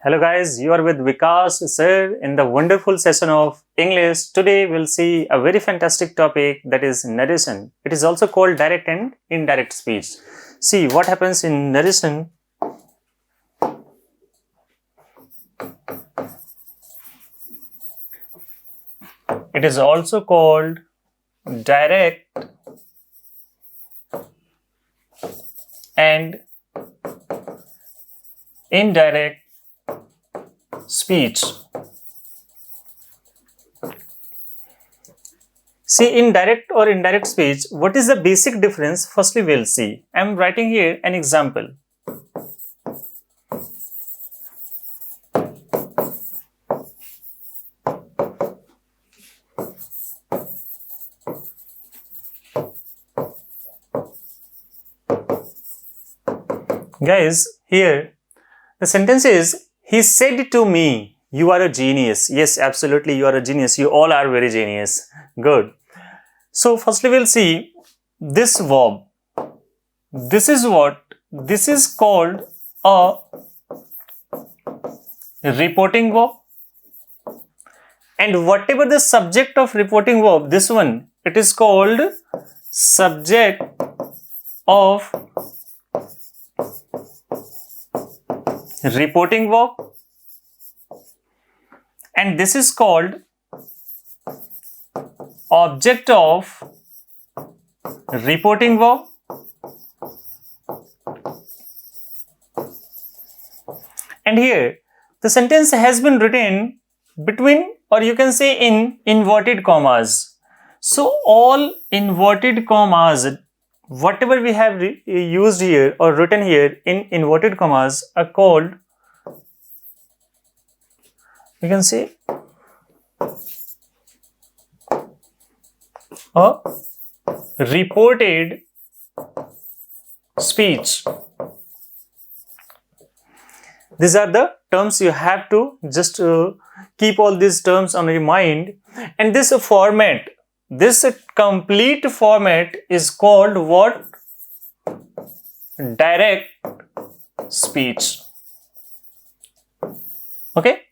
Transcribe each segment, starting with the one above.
Hello guys, you are with Vikas sir in the wonderful session of English. Today we'll see a very fantastic topic, that is narration. It is also called direct and indirect speech. See what happens in narration. It is also called direct and indirect speech. See, in direct or indirect speech, what is the basic difference? Firstly, we'll see. I am writing here an example. Guys, here the sentence is, he said to me, you are a genius. Yes, absolutely, you are a genius. You all are very genius. Good. So, firstly, we'll see this verb. This is what? This is called a reporting verb. And whatever the subject of reporting verb, this one, it is called subject of reporting verb, and this is called object of reporting verb, and here the sentence has been written between, or you can say in, inverted commas. So all inverted commas, whatever we have used here or written here in inverted commas, are called, you can say, a reported speech. These are the terms you have to just keep all these terms on your mind. And this format, this complete format is called what? Direct speech. Okay.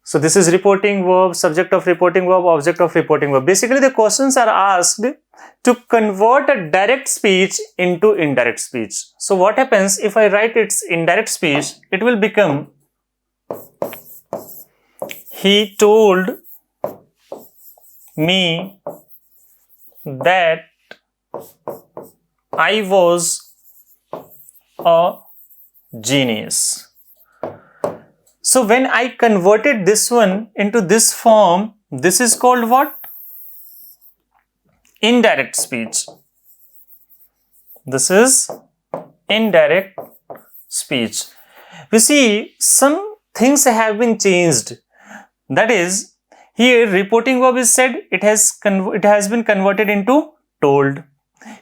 So this is reporting verb, subject of reporting verb, object of reporting verb. Basically the questions are asked to convert a direct speech into indirect speech. So what happens if I write its indirect speech? It will become, he told me that I was a genius. So when I converted this one into this form, this is called what? Indirect speech. This is indirect speech. We see some things have been changed. That is, here reporting verb is said, it has been converted into told.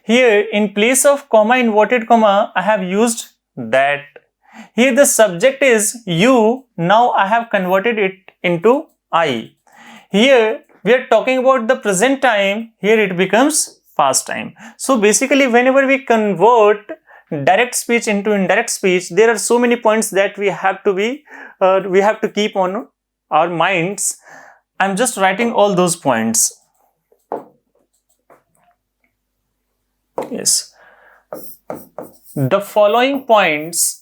Here in place of comma, inverted comma, I have used that. Here the subject is you, now I have converted it into I. Here we are talking about the present time, here it becomes past time. So basically whenever we convert direct speech into indirect speech, there are so many points that we have to keep on our minds. I'm just writing all those points. Yes. The following points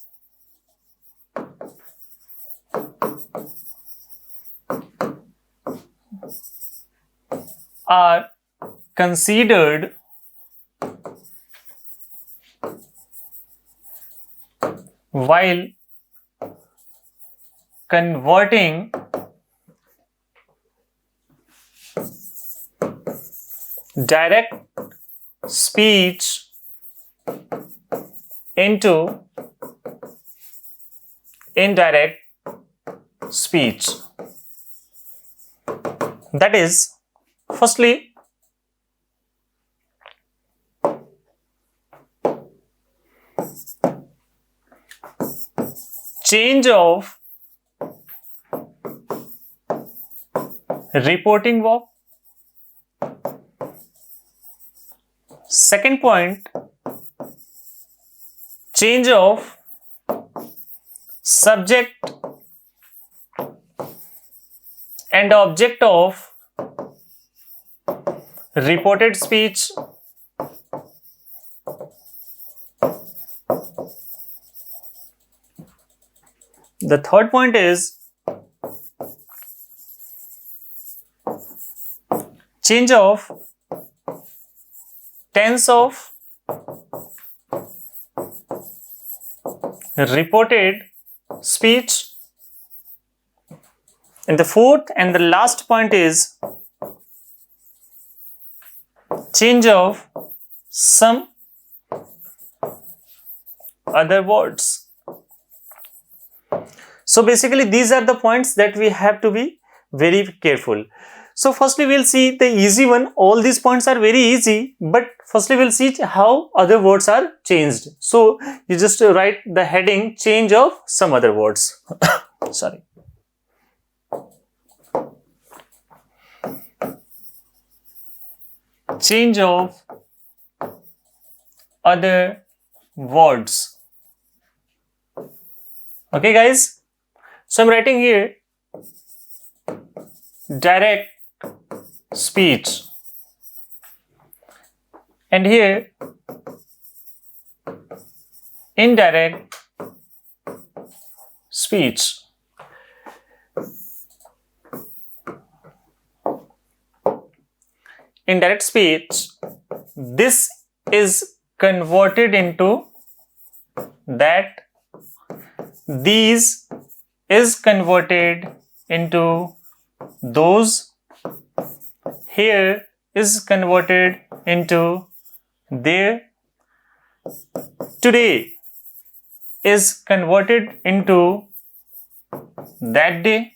are considered while converting direct speech into indirect speech. That is, firstly, change of reporting verb. Second point, change of subject and object of reported speech the third point is change of tense of reported speech, and the fourth and the last point is change of some other words. So basically these are the points that we have to be very careful. So firstly we'll see the easy one. All these points are very easy, but firstly we'll see how other words are changed. So you just write the heading change of some other words. Sorry. Change of other words. Okay guys, so I'm writing here direct speech, and here indirect speech. Indirect speech, this is converted into that, these is converted into those, here is converted into there, today is converted into that day,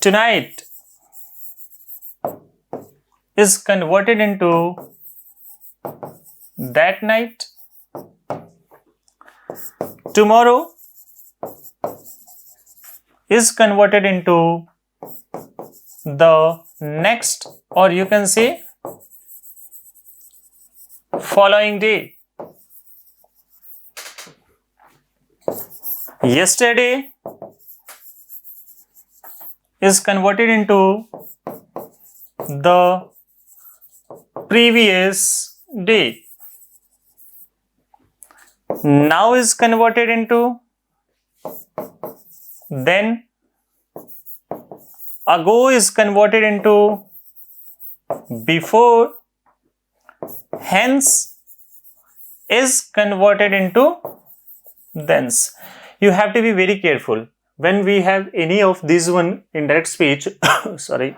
tonight is converted into that night, tomorrow is converted into the next, or you can say following day, yesterday is converted into the previous day, now is converted into then, ago is converted into before, hence is converted into thence. You have to be very careful when we have any of these one indirect speech. Sorry,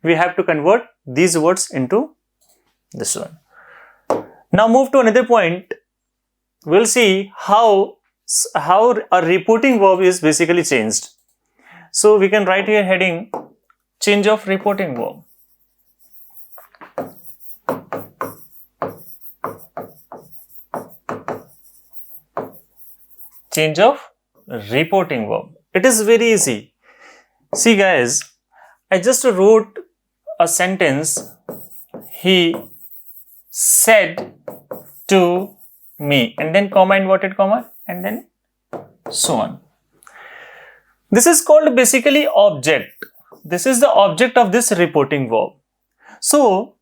we have to convert these words into this one. Now move to another point. We'll see how a reporting verb is basically changed. So we can write here heading change of reporting verb. Change of reporting verb. It is very easy. See guys, I just wrote a sentence, he said to me, and then comma, inverted comma, and then so on. This is called basically object. This is the object of this reporting verb. So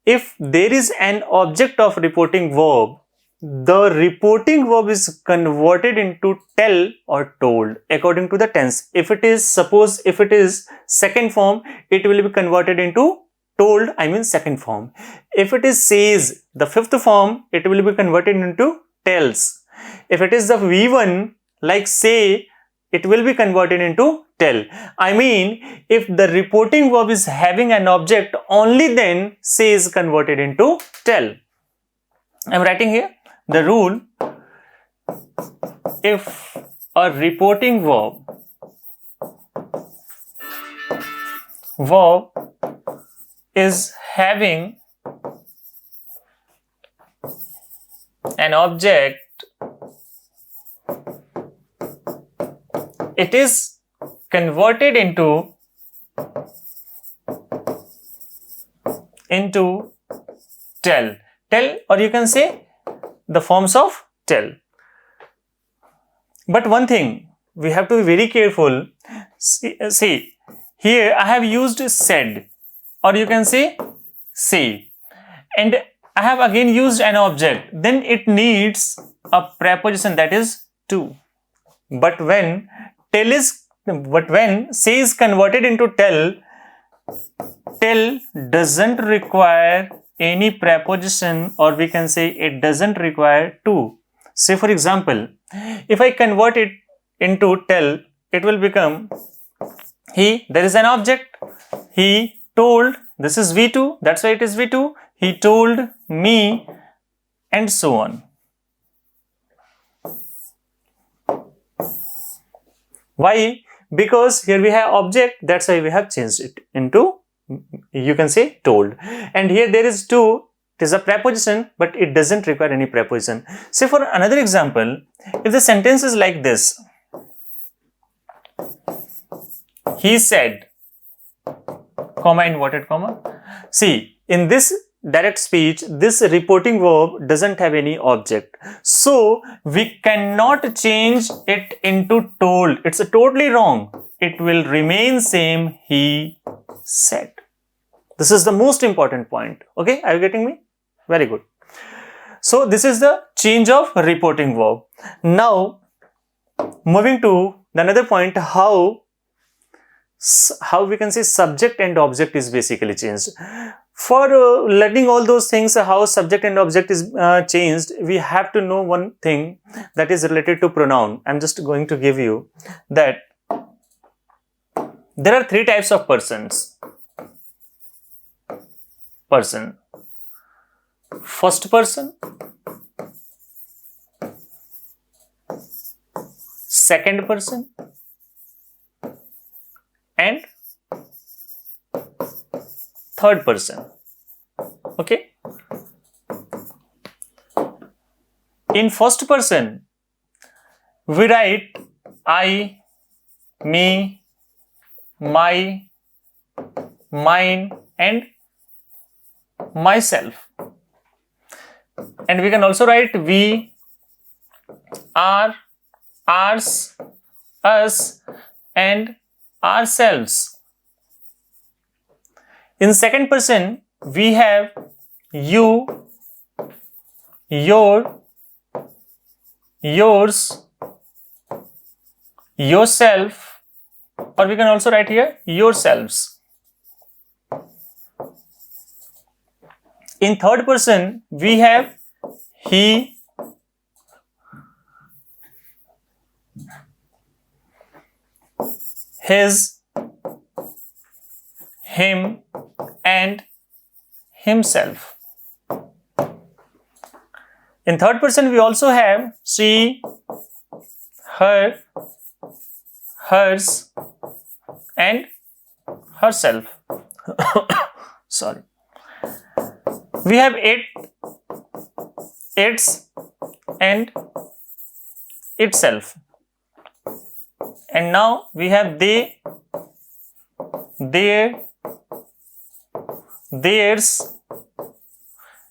if there is an object of reporting verb, the reporting verb is converted into tell or told according to the tense. If it is, suppose if it is second form, it will be converted into told, I mean second form. If it is says, the fifth form, it will be converted into tells. If it is the V1 like say, it will be converted into tell. I mean, if the reporting verb is having an object, only then say is converted into tell. I am writing here the rule: if a reporting verb is having an object, it is converted into tell, or you can say the forms of tell. But one thing, we have to be very careful. See, here I have used said, or you can say and I have again used an object. Then it needs a preposition, that is to. But when say is converted into tell doesn't require any preposition, or we can say it doesn't require to. Say for example, if I convert it into tell, it will become he, there is an object, he told, this is V2, that's why it is V2, he told me, and so on. Why? Because here we have object, that's why we have changed it into, you can say, told. And here there is to, it is a preposition, but it doesn't require any preposition. Say for another example, if the sentence is like this, he said, comma, inverted comma. See, in this direct speech, this reporting verb doesn't have any object. So, we cannot change it into told. It's totally wrong. It will remain same, he said. This is the most important point. Okay, are you getting me? Very good. So, this is the change of reporting verb. Now, moving to the another point, how we can say subject and object is basically changed. For learning all those things, how subject and object is changed, we have to know one thing that is related to pronoun. I'm just going to give you that there are three types of persons. Person. First person, second person, and third person. Okay. In first person, we write I, me, my, mine, and myself. And we can also write we, our, ours, us, and ourselves. In second person, we have you, your, yours, yourself, or we can also write here yourselves. In third person, we have he, his, him, and himself. In third person, we also have she, her, hers, and herself. Sorry. We have it, its, and itself. And now we have they, their, theirs,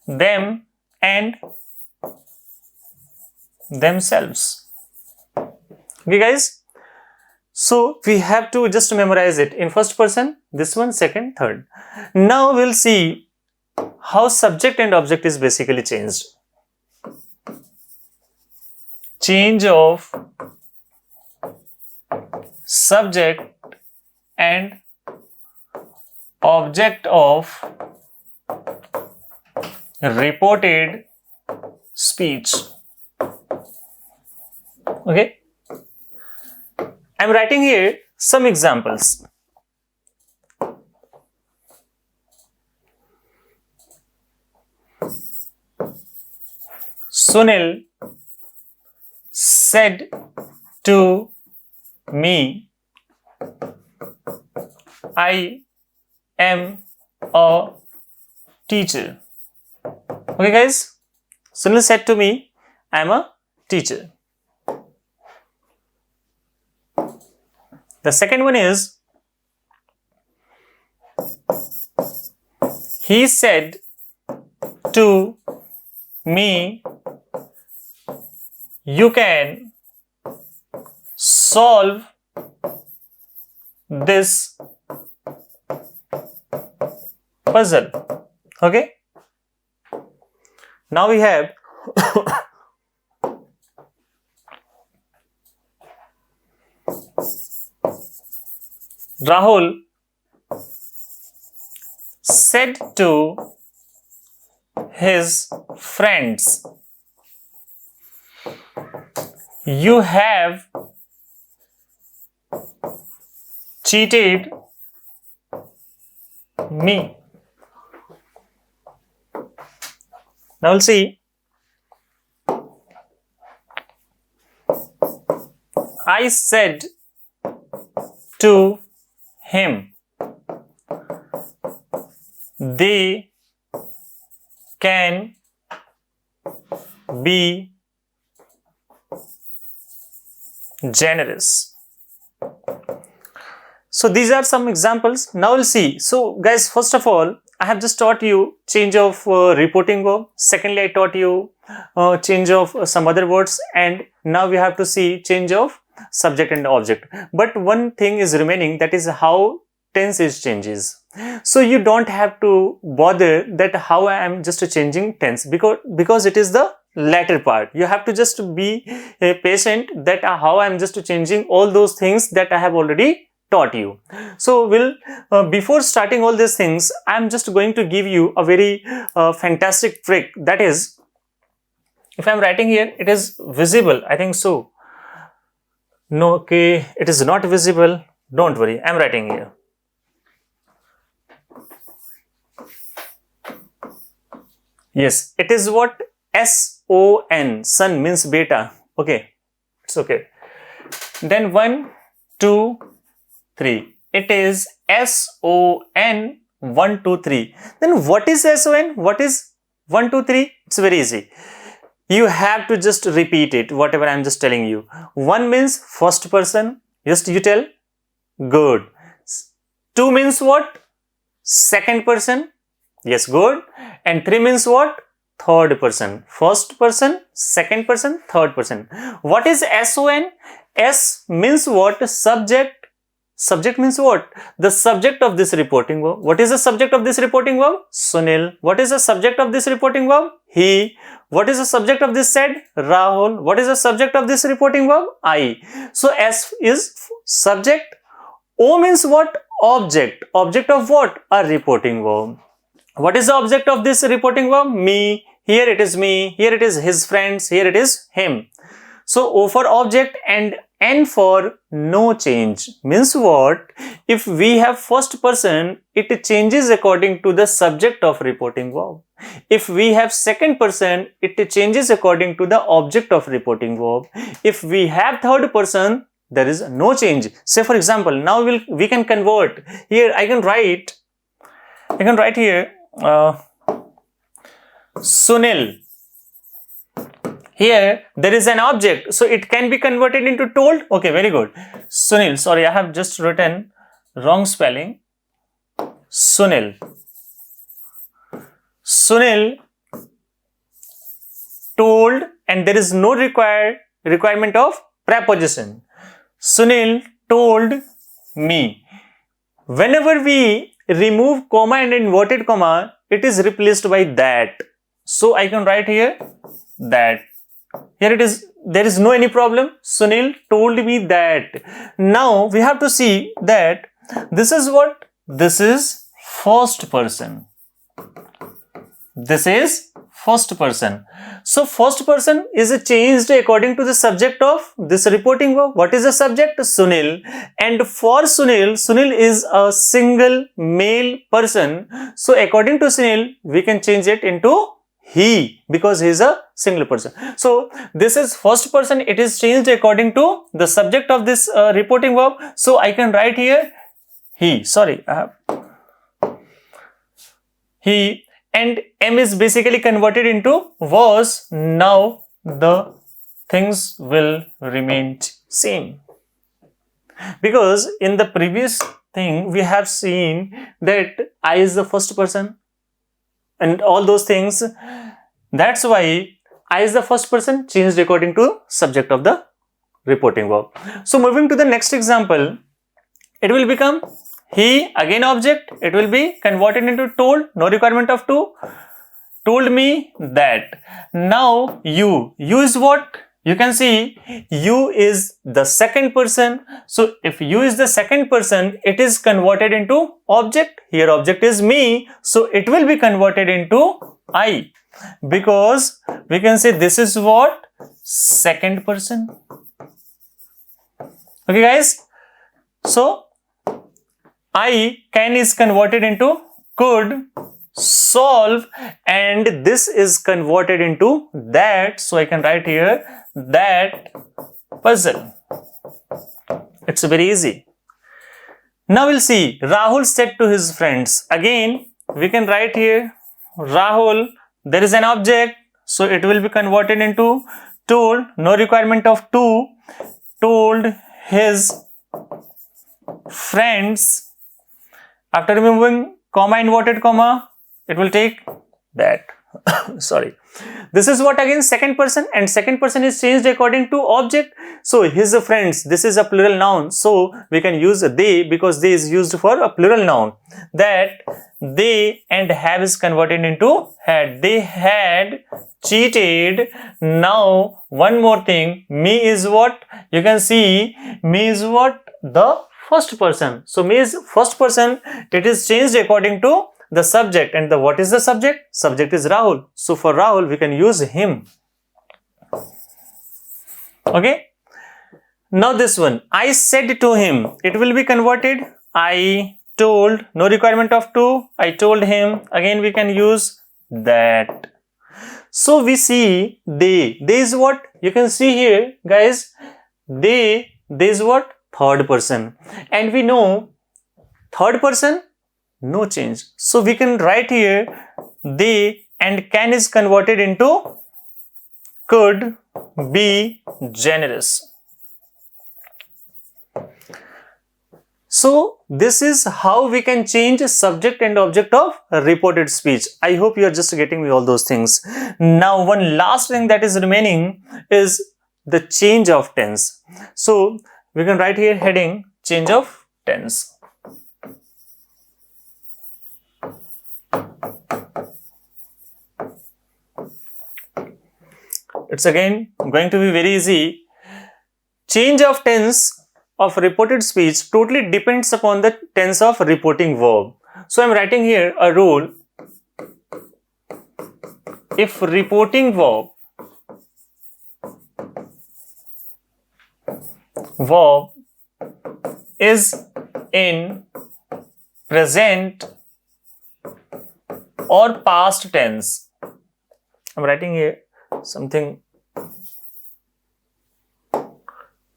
them, and themselves. Okay guys, so we have to just memorize it in first person, this one, second, third. Now we'll see how subject and object is basically changed. Change of subject and object of reported speech. Okay, I'm writing here some examples. Sunil said to me, I am a teacher. Okay guys, Sunil said to me, I am a teacher. The second one is, he said to me, you can solve this puzzle. Okay. Now we have Rahul said to his friends, "You have cheated me." Now we'll see. I said to him, "They can be generous." So these are some examples. Now we'll see. So guys, first of all, I have just taught you change of reporting verb. Secondly, I taught you change of some other words, and now we have to see change of subject and object. But one thing is remaining, that is how tense is changes. So you don't have to bother that how I am just changing tense, because it is the latter part. You have to just be patient that how I am just changing all those things that I have already taught you. So before starting all these things, I am just going to give you a very fantastic trick. That is, if I am writing here, it is visible, I think so. No, okay, it is not visible. Don't worry, I am writing here. Yes, it is what? S-O-N, sun means beta. Okay, it's okay. Then 1, 2, 3. It is S-O-N 1, 2, 3. Then what is S-O-N? What is 1, 2, 3? It's very easy. You have to just repeat it, whatever I'm just telling you. 1 means first person. Just you tell. Good. 2 means what? Second person. Yes, good. And 3 means what? Third person. First person, second person, third person. What is S-O-N? S means what? Subject. Subject means what? The subject of this reporting verb. What is the subject of this reporting verb? Sunil. What is the subject of this reporting verb? He. What is the subject of this said? Rahul. What is the subject of this reporting verb? I. So S is subject. O means what? Object. Object of what? A reporting verb. What is the object of this reporting verb? Me. Here it is me. Here it is his friends. Here it is him. So O for object and N for no change. Means what? If we have first person, it changes according to the subject of reporting verb. If we have second person, it changes according to the object of reporting verb. If we have third person, there is no change. Say for example, now we can convert. Here I can write here Sunil. Here there is an object, so it can be converted into told. Okay, very good. Sunil, sorry, I have just written wrong spelling. Sunil. Sunil told, and there is no requirement of preposition. Sunil told me. Whenever we remove comma and inverted comma, it is replaced by that. So I can write here that. Here it is, there is no any problem. Sunil told me that. Now we have to see that this is what? This is first person. This is first person. So first person is changed according to the subject of this reporting verb. What is the subject? Sunil. And for Sunil, Sunil is a single male person. So according to Sunil, we can change it into he, because he is a single person. So this is first person, it is changed according to the subject of this reporting verb. So I can write here he, sorry, he, and M is basically converted into was. Now the things will remain same, because in the previous thing we have seen that I is the first person and all those things. That's why I is the first person changed according to subject of the reporting verb. So moving to the next example, it will become he, again object, it will be converted into told, no requirement of to, told me that. Now you is what? You can see you is the second person. So if you is the second person, it is converted into object. Here object is me, so it will be converted into I, because we can say this is what? Second person. Okay guys, so I, can is converted into could, solve, and this is converted into that. So I can write here that puzzle. It's very easy. Now we'll see Rahul said to his friends. Again we can write here Rahul, there is an object, so it will be converted into told, no requirement of to, told his friends. After removing comma, inverted comma, it will take that. Sorry. This is what? Again second person, and second person is changed according to object. So his friends, this is a plural noun, so we can use they, because they is used for a plural noun. That they, and have is converted into had. They had cheated. Now one more thing, me is what? You can see me is what? The first person. So me is first person, it is changed according to the subject, and the what is the subject? Subject is Rahul. So for Rahul we can use him. Okay. Now this one, I said to him, it will be converted I told, no requirement of to, I told him. Again we can use that. So we see they is what? You can see here guys, they is what? Third person, and we know third person, no change. So we can write here they, and can is converted into could be generous. So this is how we can change subject and object of reported speech. I hope you are just getting me all those things. Now one last thing that is remaining is the change of tense. So we can write here heading change of tense. It's again going to be very easy. Change of tense of reported speech totally depends upon the tense of reporting verb. So I'm writing here a rule. If reporting verb is in present or past tense, I'm writing here something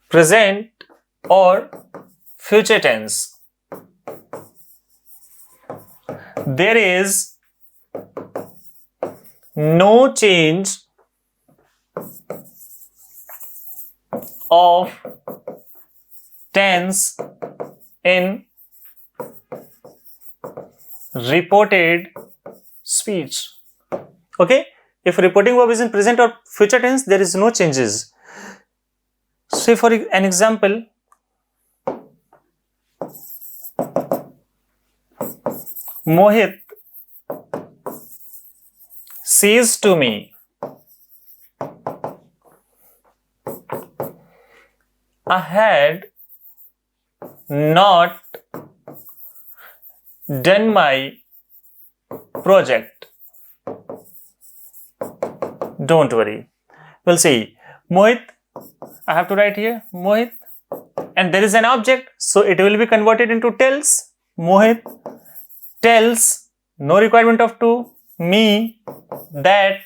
present or future tense, there is no change of tense in reported speech. Okay, if reporting verb is in present or future tense, there is no changes. Say for an example, Mohit says to me, I had not done my project. Don't worry. We'll see. Mohit, I have to write here Mohit, and there is an object, so it will be converted into tells. Mohit tells, no requirement of to, me that.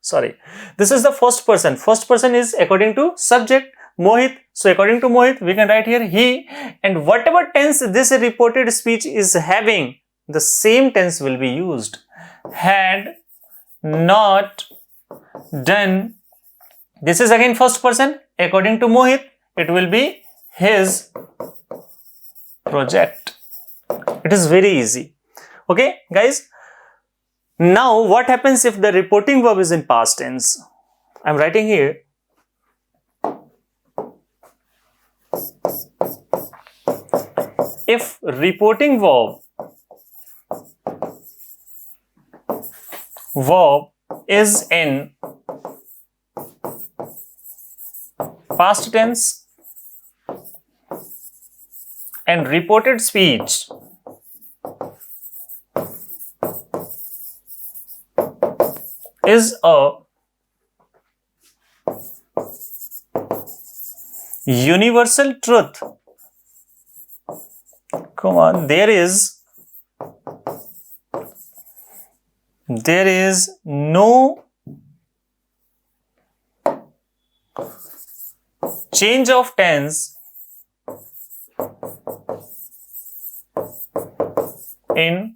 Sorry, this is the first person. First person is according to subject Mohit. So according to Mohit, we can write here he, and whatever tense this reported speech is having, the same tense will be used. Had not done. This is again first person. According to Mohit, it will be his project. It is very easy. Okay, guys. Now, what happens if the reporting verb is in past tense? I'm writing here If reporting verb is in past tense and reported speech is a universal truth. Come on, there is no change of tense in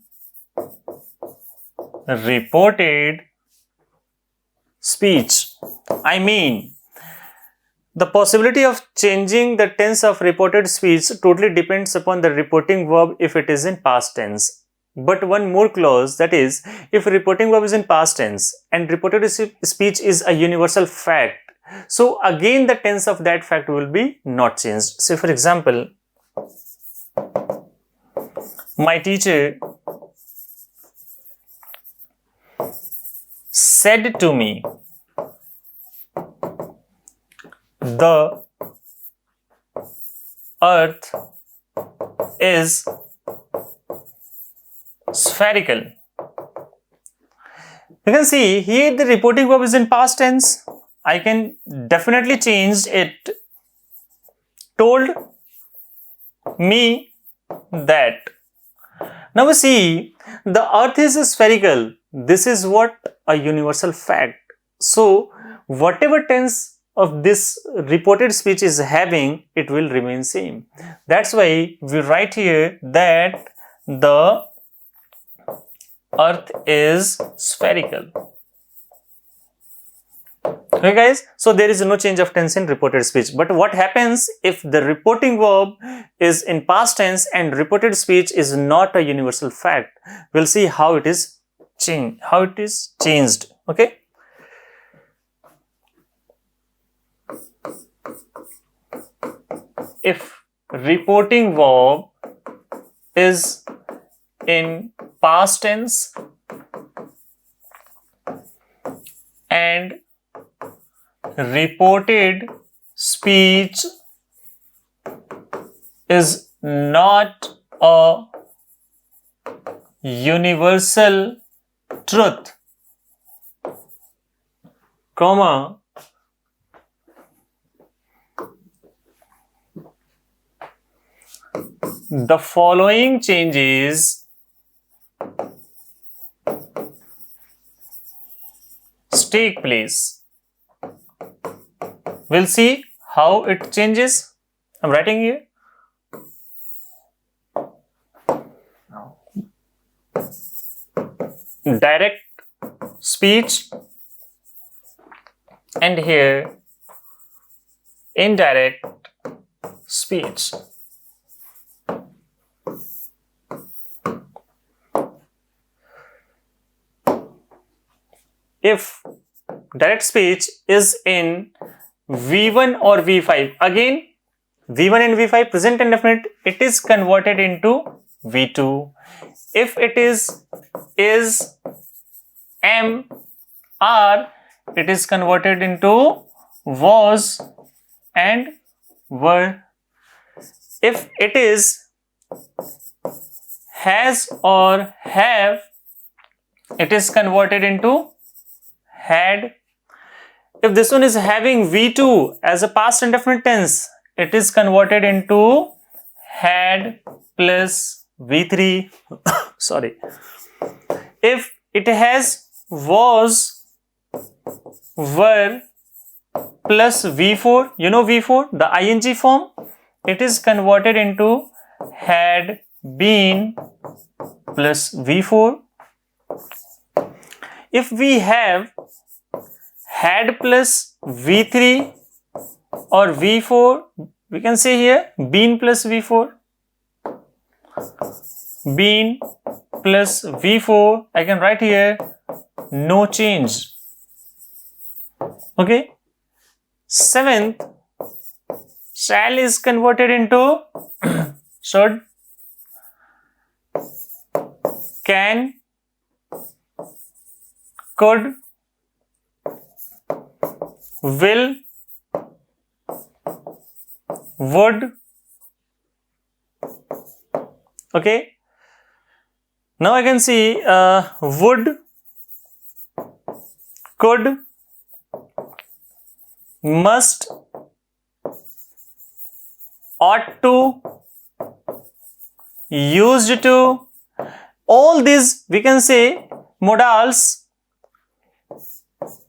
reported speech. I mean, the possibility of changing the tense of reported speech totally depends upon the reporting verb if it is in past tense. But one more clause, that is, if reporting verb is in past tense and reported speech is a universal fact, so again the tense of that fact will be not changed. Say for example, my teacher said to me, the earth is spherical. You can see here the reporting verb is in past tense. I can definitely change it. Told me that. Now we see the earth is spherical. This is what a universal fact. So whatever tense of this reported speech is having, it will remain same. That's why we write here that the earth is spherical. Okay guys, so there is no change of tense in reported speech. But what happens if the reporting verb is in past tense and reported speech is not a universal fact? We'll see how it is changed. Okay. If reporting verb is in past tense and reported speech is not a universal truth, comma, the following changes take place. We'll see how it changes. I'm writing here. Direct speech, and here indirect speech. If direct speech is in V1 or V5, again V1 and V5 present indefinite, it is converted into V2. If it is am, are, it is converted into was and were. If it is has or have, it is converted into had. If this one is having V2 as a past indefinite tense, it is converted into had plus V3. Sorry. If it has was, were plus V4, you know V4, the ing form, it is converted into had been plus V4. If we have had plus V3 or V4, we can say here been plus V4. Been plus V4, I can write here no change. Okay. Seventh, Shall is converted into should, can, could, will, would. Okay. Now I can see would, could, must, ought to, used to. All these we can say modals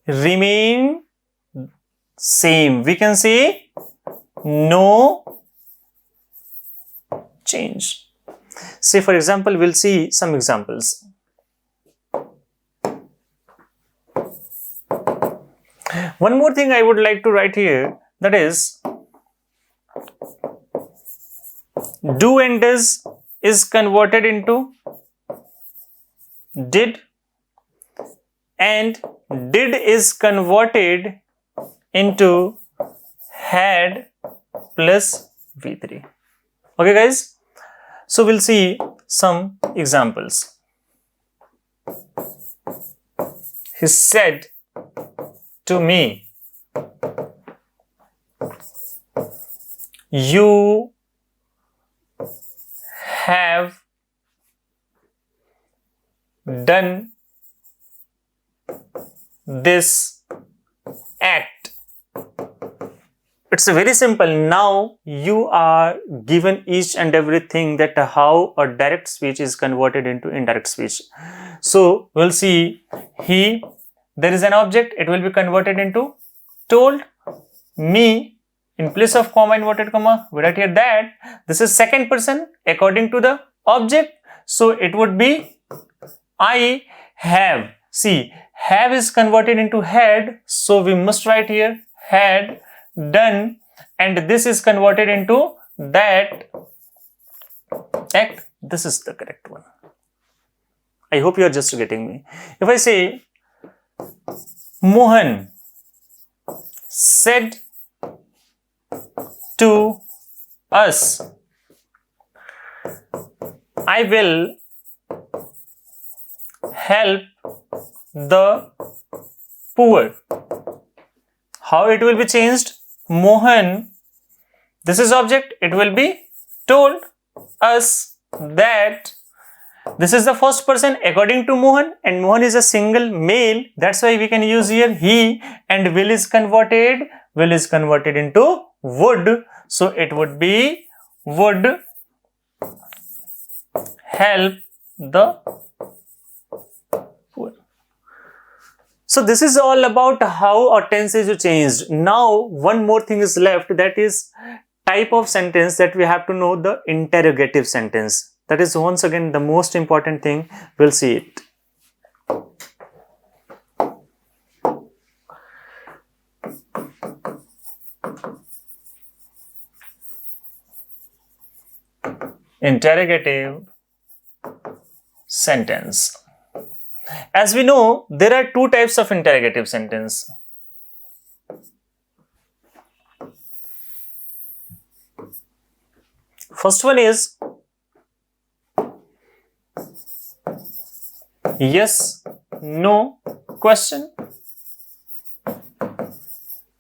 remain same. We can say no change. Say for example, we'll see some examples. One more thing I would like to write here, that is do and does is converted into did, and did is converted into had plus V3. Okay guys, so we'll see some examples. He said to me, you have done this act. It's very simple. Now you are given each and everything that how a direct speech is converted into indirect speech. So we'll see he, there is an object, it will be converted into told. Me, in place of comma, inverted comma, we write here that this is second person according to the object. So it would be I have. See, have is converted into had, so we must write here had done, and this is converted into that act. This is the correct one. I hope you are just getting me. If I say Mohan said to us, I will help the poor. How it will be changed? Mohan, this is object, it will be told us that this is the first person according to Mohan, and Mohan is a single male. That's why we can use here he, and will is converted into would. So it would be would help the poor. So this is all about how a tense is changed. Now one more thing is left, that is type of sentence that we have to know, the interrogative sentence. That is once again the most important thing. We'll see it. Interrogative sentence. As we know, there are two types of interrogative sentence. First one is yes, no question,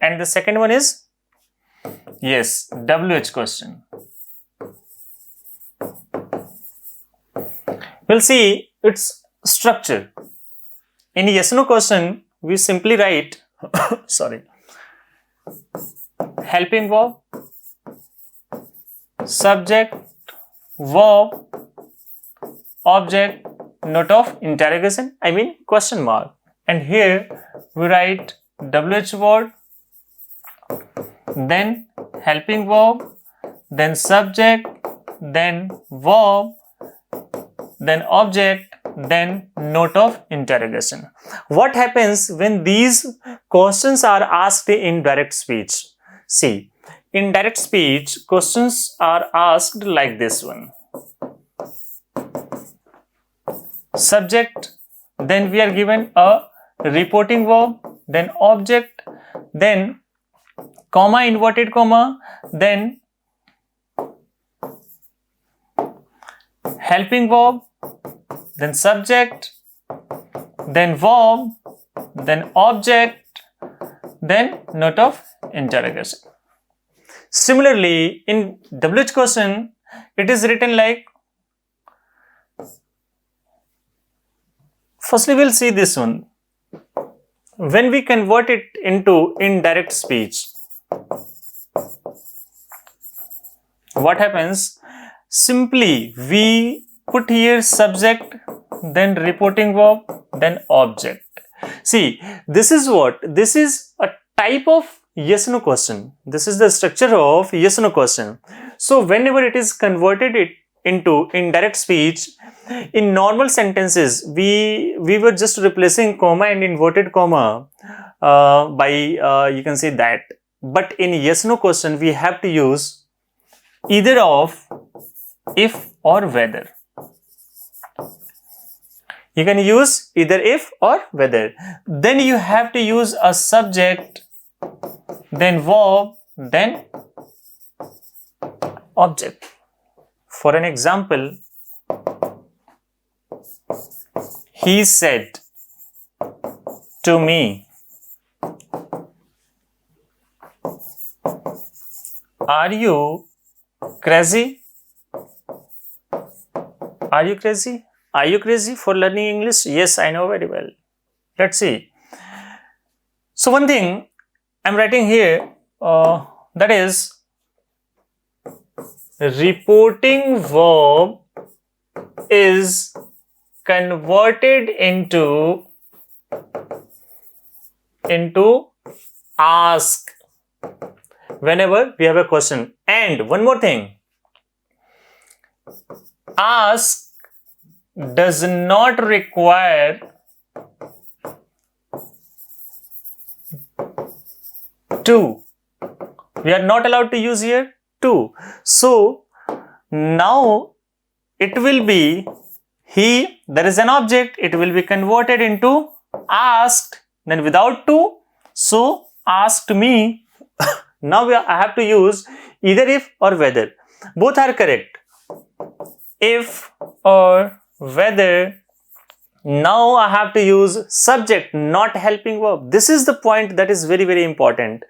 and the second one is yes, WH question. We'll see its structure. In yes no question, we simply write helping verb, subject, verb, object, note of interrogation, I mean question mark, and here we write WH word, then helping verb, then subject, then verb, then object, then note of interrogation. What happens when these questions are asked in direct speech? See, in direct speech, questions are asked like this one. Subject, then we are given a reporting verb, then object, then comma, inverted comma, then helping verb, then subject, then verb, then object, then note of interrogation. Similarly, in WH question, it is written like, firstly we'll see this one. When we convert it into indirect speech, what happens? Simply we put here subject, then reporting verb, then object. See, this is what? This is a type of yes no question. This is the structure of yes no question. So whenever it is converted into indirect speech, in normal sentences we were just replacing comma and inverted comma by you can say that, but in yes no question we have to use either of, if or whether. You can use either if or whether. Then you have to use a subject, then verb, then object. For an example, he said to me, are you crazy? Are you crazy? Are you crazy for learning English? Yes, I know very well. Let's see. So one thing I'm writing here, that is reporting verb is converted into ask whenever we have a question. And one more thing, ask does not require to. We are not allowed to use here to. So now it will be he, there is an object, it will be converted into asked, then without to, so asked me. Now I have to use either if or whether. Both are correct. If or whether. Now I have to use subject, not helping verb. This is the point that is very, very important.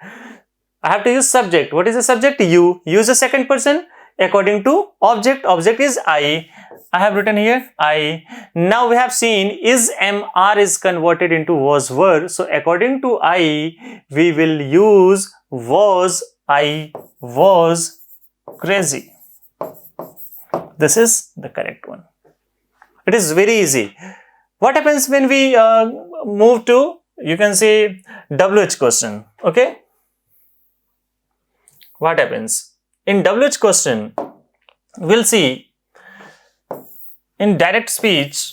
I have to use subject. What is the subject? You. Use the second person according to object. Object is I. I have written here I. Now we have seen is MR is converted into was were. So according to I, we will use was I was crazy. This is the correct one. It is very easy. What happens when we move to, you can say, WH question, okay? What happens? In WH question, we'll see in direct speech,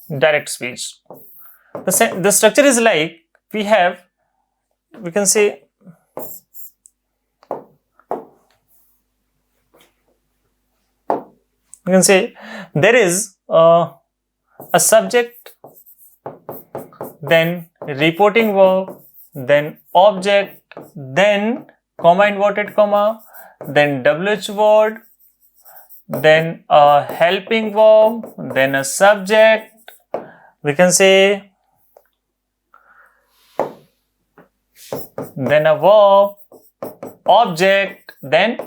the structure is like, we can say, there is a subject, then reporting verb, then object, then comma inverted comma, then WH word, then a helping verb, then a subject, we can say, then a verb, object, then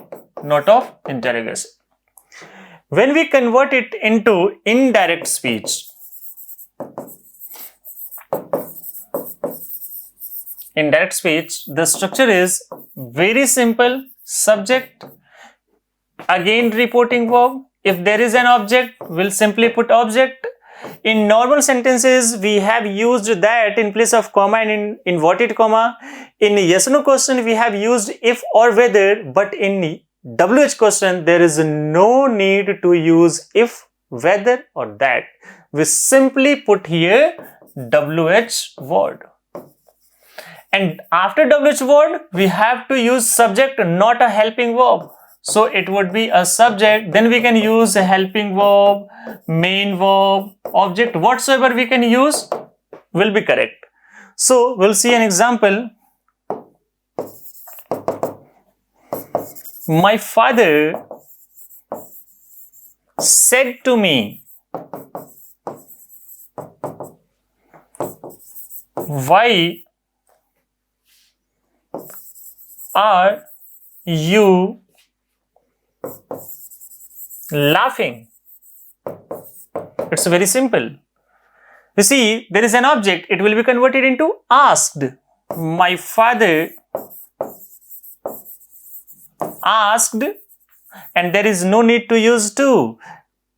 note of interrogation. When we convert it into indirect speech, the structure is very simple. Subject, again reporting verb. If there is an object, we'll simply put object. In normal sentences, we have used that in place of comma and in inverted comma. In yes or no question, we have used if or whether, but in WH question, there is no need to use if, whether or that. We simply put here WH word. And after WH word, we have to use subject, not a helping verb. So it would be a subject, then we can use a helping verb, main verb, object, whatsoever we can use will be correct. So we'll see an example. My father said to me, why are you laughing? It's very simple. You see, there is an object, it will be converted into asked. My father asked, and there is no need to use to.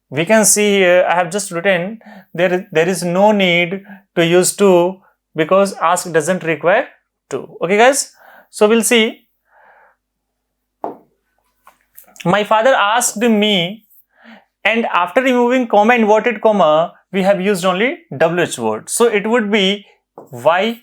We can see here, I have just written, there is no need to use to because ask doesn't require to. Okay guys, so we'll see. My father asked me, and after removing comma, inverted comma, we have used only WH word. So it would be why.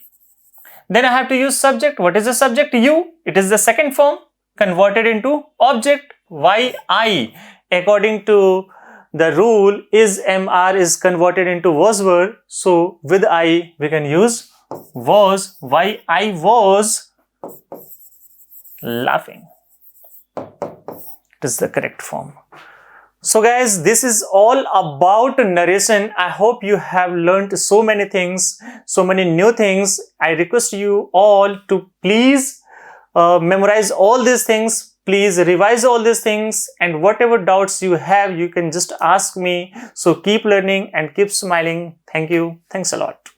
Then I have to use subject. What is the subject? You. It is the second form converted into object. Why I. According to the rule, is MR is converted into was word. So with I we can use was. Why I was laughing. It is the correct form. So guys, this is all about narration. I hope you have learned so many things, so many new things. I request you all to please memorize all these things. Please revise all these things, and whatever doubts you have, you can just ask me. So keep learning and keep smiling. Thank you. Thanks a lot.